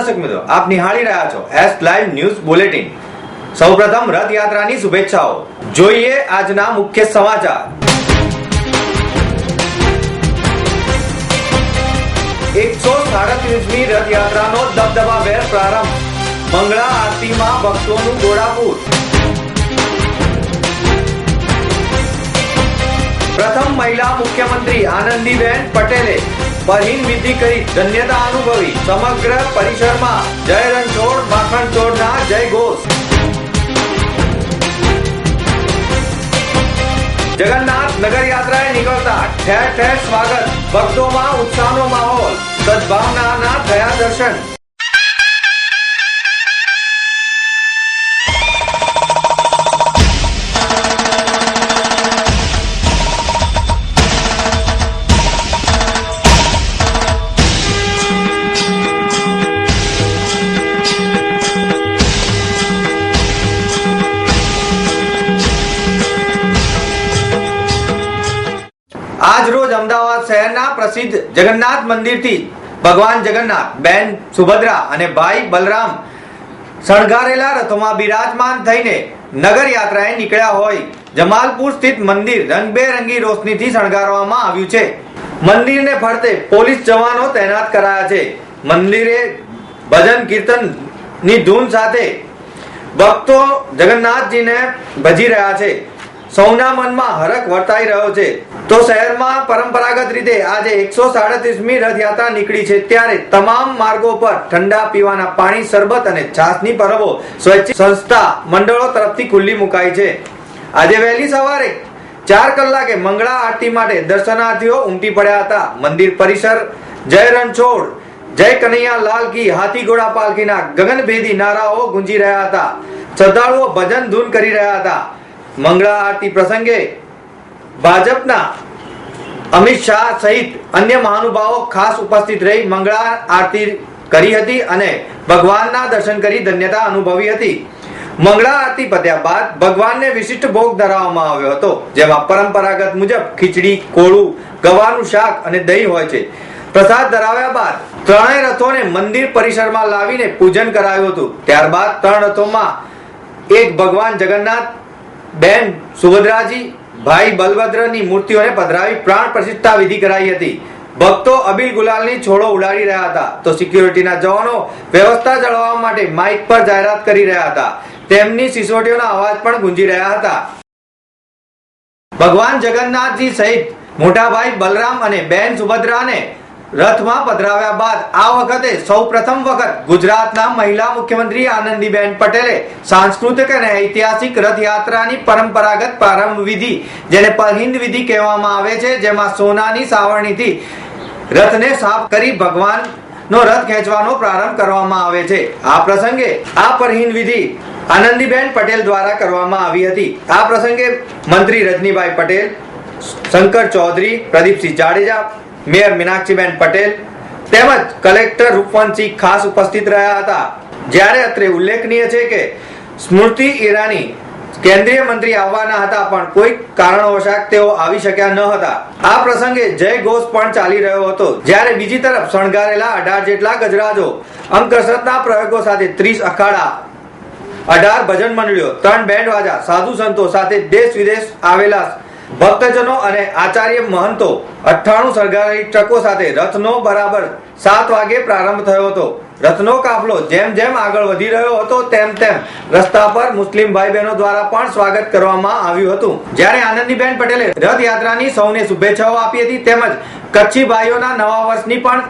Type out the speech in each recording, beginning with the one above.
દર્શક મિત્રો, આપ નિહાળી રહ્યા છો એસ લાઈવ ન્યૂઝ બુલેટિન। સૌપ્રથમ રથયાત્રાની શુભેચ્છાઓ। જોઈએ આજના મુખ્ય સમાચાર। 137મી રથયાત્રાનો દબદબાભેર પ્રારંભ। મંગળા આરતીમાં ભક્તોનું ઘોડાપૂર। પ્રથમ મહિલા મુખ્યમંત્રી આનંદીબેન પટેલે પરહીન વિધિ કરી ધન્યતા અનુભવી। સમગ્ર પરિસરમાં જય રણછોડ માખણ ચોરના જય ઘોષ। જગન્નાથ નગર યાત્રાએ નીકળતા ઠેર ઠેર સ્વાગત। ભક્તોમાં ઉત્સાહનો માહોલ। સદભાવનાના થયા દર્શન। આજ રોજ અમદાવાદ શહેરના પ્રસિદ્ધ જગન્નાથ મંદિરથી ભગવાન જગન્નાથ, બેન સુભદ્રા અને ભાઈ બલરામ શણગારેલા રથોમાં બિરાજમાન થઈને નગર યાત્રાએ નીકળ્યા હોય। જમાલપુર સ્થિત મંદિર રંગબેરંગી રોશનીથી શણગારવામાં આવ્યું છે। મંદિરને ફરતે પોલીસ જવાનો તૈનાત કરાયા છે। મંદિરે ભજન કીર્તનની ધૂન સાથે ભક્તો જગન્નાથજીને ભજી રહ્યા છે। સૌના મનમાં હરખ વર્તાઈ રહ્યો છે। તો શહેરમાં પરંપરાગત રીતે આજે 137મી રથયાત્રા નીકળી છે, ત્યારે તમામ માર્ગો પર ઠંડા પીવાના પાણી, શરબત અને છાશની પરબો સ્વૈચ્છિક સંસ્થા મંડળો તરફથી ખુલ્લી મુકાઈ છે। આજે વહેલી સવારે 4 કલાકે મંગળા આરતી માટે દર્શનાર્થીઓ ઉમટી પડ્યા હતા। મંદિર પરિસર જય રણછોડ, જય કનૈયા લાલ કી હાથી ઘોડા પાલખીના ગગનભેદી નારાઓ ગુંજી રહ્યા હતા। શ્રદ્ધાળુઓ ભજન ધૂન કરી રહ્યા હતા। મંગળા આરતી પ્રસંગે ભાજપના અમિત શાહ સહિત અન્ય મહાનુભાવો ખાસ ઉપસ્થિત રહી મંગળા આરતી કરી હતી અને ભગવાનના દર્શન કરી ધન્યતા અનુભવી હતી। મંગળા આરતી પત્યા બાદ ભગવાનને વિશિષ્ટ ભોગ ધરાવવામાં આવ્યો હતો, જેમાં પરંપરાગત મુજબ ખીચડી, કોળું, ગવાનું શાક અને દહીં હોય છે। પ્રસાદ ધરાવ્યા બાદ ત્રણેય રથોને મંદિર પરિસરમાં લાવીને પૂજન કરાયું હતું। ત્યારબાદ 3 રથોમાં એક ભગવાન જગન્નાથ, બેન સુભદ્રાજી, ભાઈ બલભદ્રની મૂર્તિઓને પધરાવી પ્રાણ પ્રતિષ્ઠા વિધિ કરાઈ હતી। ભક્તો અબીલ ગુલાલની છોડો ઉડાડી રહ્યા હતા, તો સિક્યુરિટીના જવાનો વ્યવસ્થા જાળવવા માટે માઇક પર જાહેરાત કરી રહ્યા હતા। તેમની સિસોટીઓના અવાજ પણ ગુંજી રહ્યા હતા। ભગવાન જગન્નાથજી સહિત મોટા ભાઈ બલરામ અને બેન સુભદ્રાને રથમાં પધરાવ્યા બાદ આ વખતે સૌ પ્રથમ વખત ગુજરાતના મહિલા મુખ્યમંત્રી આનંદીબેન પટેલે સાંસ્કૃતિક અને ઐતિહાસિક રથયાત્રાની પરંપરાગત પ્રારંભ વિધિ, જેને પરહિંદ વિધિ કહેવામાં આવે છે, જેમાં સોનાની સાવરણીથી રથને સાફ કરી ભગવાનનો રથ ખેંચવાનો પ્રારંભ કરવામાં આવે છે। આ પ્રસંગે આ પરહિંદ વિધિ આનંદીબેન પટેલ દ્વારા કરવામાં આવી હતી। આ પ્રસંગે મંત્રી રજનીભાઈ પટેલ, શંકર ચૌધરી, પ્રદીપસિંહ જાડેજા, મેયર મીનાક્ષીબેન પટેલ તેમજ કલેક્ટર રૂપવંતસિંહ ખાસ ઉપસ્થિત રહ્યા હતા। જ્યારે અત્રે ઉલ્લેખનીય છે કે સ્મૃતિ ઈરાની કેન્દ્રીય મંત્રી આવવાના હતા, પણ કોઈ કારણોવશાત તેઓ આવી શક્યા ન હતા। આ પ્રસંગે જય ઘોષ પણ ચાલી રહ્યો હતો। જ્યારે બીજી તરફ શણગારેલા 18 જેટલા ગજરાજો, અંકકસરતના પ્રયોગો સાથે 30 અખાડા, 18 ભજન મંડળીઓ, 3 બેન્ડ વાજા, સાધુ સંતો સાથે દેશ વિદેશ આવેલા ભક્તજનો અને આચાર્ય મહંતો, 98 સરકારી ટ્રકો સાથે રથનો બરાબર 7 વાગે પ્રારંભ થયો હતો। રથનો કાફલો જેમ જેમ આગળ વધી રહ્યો હતો તેમ તેમ રસ્તા પર મુસ્લિમ ભાઈ બહેનો દ્વારા પણ સ્વાગત કરવામાં આવ્યું હતું। જ્યારે આનંદીબેન પટેલે રથયાત્રાની સૌને શુભેચ્છાઓ આપી હતી, તેમજ કચ્છી ભાઈઓના નવા વર્ષની પણ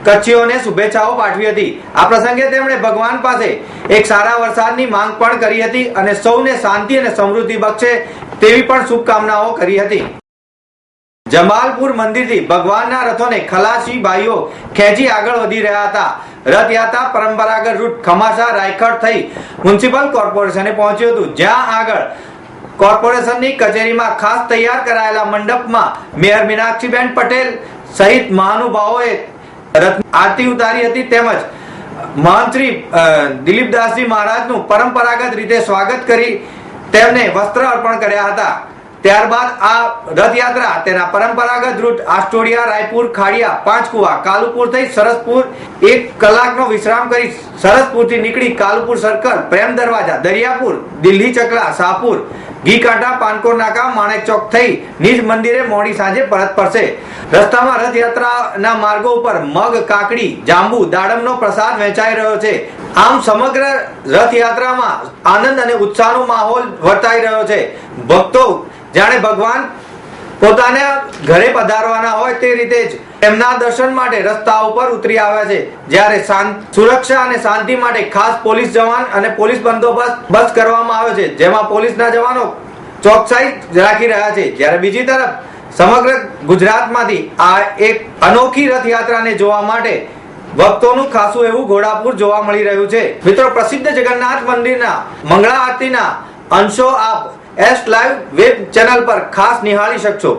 કચ્છીઓને શુભેચ્છાઓ પાઠવી હતી। આ પ્રસંગે તેમણે ભગવાન પાસે એક સારા વરસાદની માંગ પણ કરી હતી અને સૌને શાંતિ અને સમૃદ્ધિ બક્ષે તેવી પણ શુભકામનાઓ કરી હતી। જમાલપુર મંદિરથી ભગવાનના રથોને ખલાસી ભાઈઓ ખેંચી આગળ વધી રહ્યા હતા। રથયાત્રા પરંપરાગત રૂટ ખમાસા રાયખડ થઈ મ્યુનિસિપલ કોર્પોરેશને પહોંચ્યું હતું, જ્યાં આગળ કોર્પોરેશનની કચેરીમાં ખાસ તૈયાર કરાયેલા મંડપમાં મેયર મીનાક્ષીબેન પટેલ સહિત મહાનુભાવોએ આરતી ઉતારી હતી, તેમજ મહંત શ્રી દિલીપદાસજી મહારાજનું પરંપરાગત રીતે સ્વાગત કરી તેમને વસ્ત્ર અર્પણ કર્યા હતા। ત્યારબાદ આ રથયાત્રા તેના પરંપરાગત રૂટ આસ્ટોડિયા, રાયપુર, ખાડિયા, પાંચકુવા, કાલુપુર થઈ સરસપુર 1 કલાકનો વિશ્રામ કરી સરસપુરથી નીકળી કાલુપુર સર્કલ, પ્રેમ દરવાજા, દરિયાપુર, દિલ્હી ચકલા, શાહપુર, ઘી કાંટા, પાનકોર નાકા, માણેક ચોક થઈ નિજ મંદિરે મોડી સાંજે પરત ફરશે. રસ્તામાં રથયાત્રાના માર્ગો ઉપર મગ, કાકડી, જાંબુ, દાડમનો પ્રસાદ વહેંચાઈ રહ્યો છે. આમ સમગ્ર રથયાત્રામાં આનંદ અને ઉત્સાહનો માહોલ વર્તાઈ રહ્યો છે. ભક્તો જાણે ભગવાન પોતાના ઘરે પધારવાના હોય તે રીતે જ એમના દર્શન માટે રસ્તા ઉપર ઉતરી આવ્યા છે. જ્યારે સુરક્ષા અને શાંતિ માટે ખાસ પોલીસ જવાન અને પોલીસ બંદોબસ્ત કરવામાં આવ્યો છે, જેમાં પોલીસના જવાનો ચોકસાઈ રાખી રહ્યા છે. જ્યારે બીજી તરફ સમગ્ર ગુજરાતમાંથી આ એક અનોખી રથયાત્રાને જોવા માટે ભક્તોનું ખાસું એવું ઘોડાપુર જોવા મળી રહ્યું છે. મિત્રો, પ્રસિદ્ધ જગન્નાથ મંદિરના મંગળા આરતીના અંશો આપ એસ લાઈવ વેબ ચેનલ પર ખાસ નિહાળી શકશો.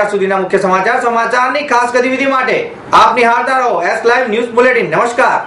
અત્યાર સુધીના મુખ્ય સમાચારની ખાસ ગતિવિધિ માટે આપ નિહાળતા રહો એસ લાઈવ ન્યૂઝ બુલેટિન. નમસ્કાર.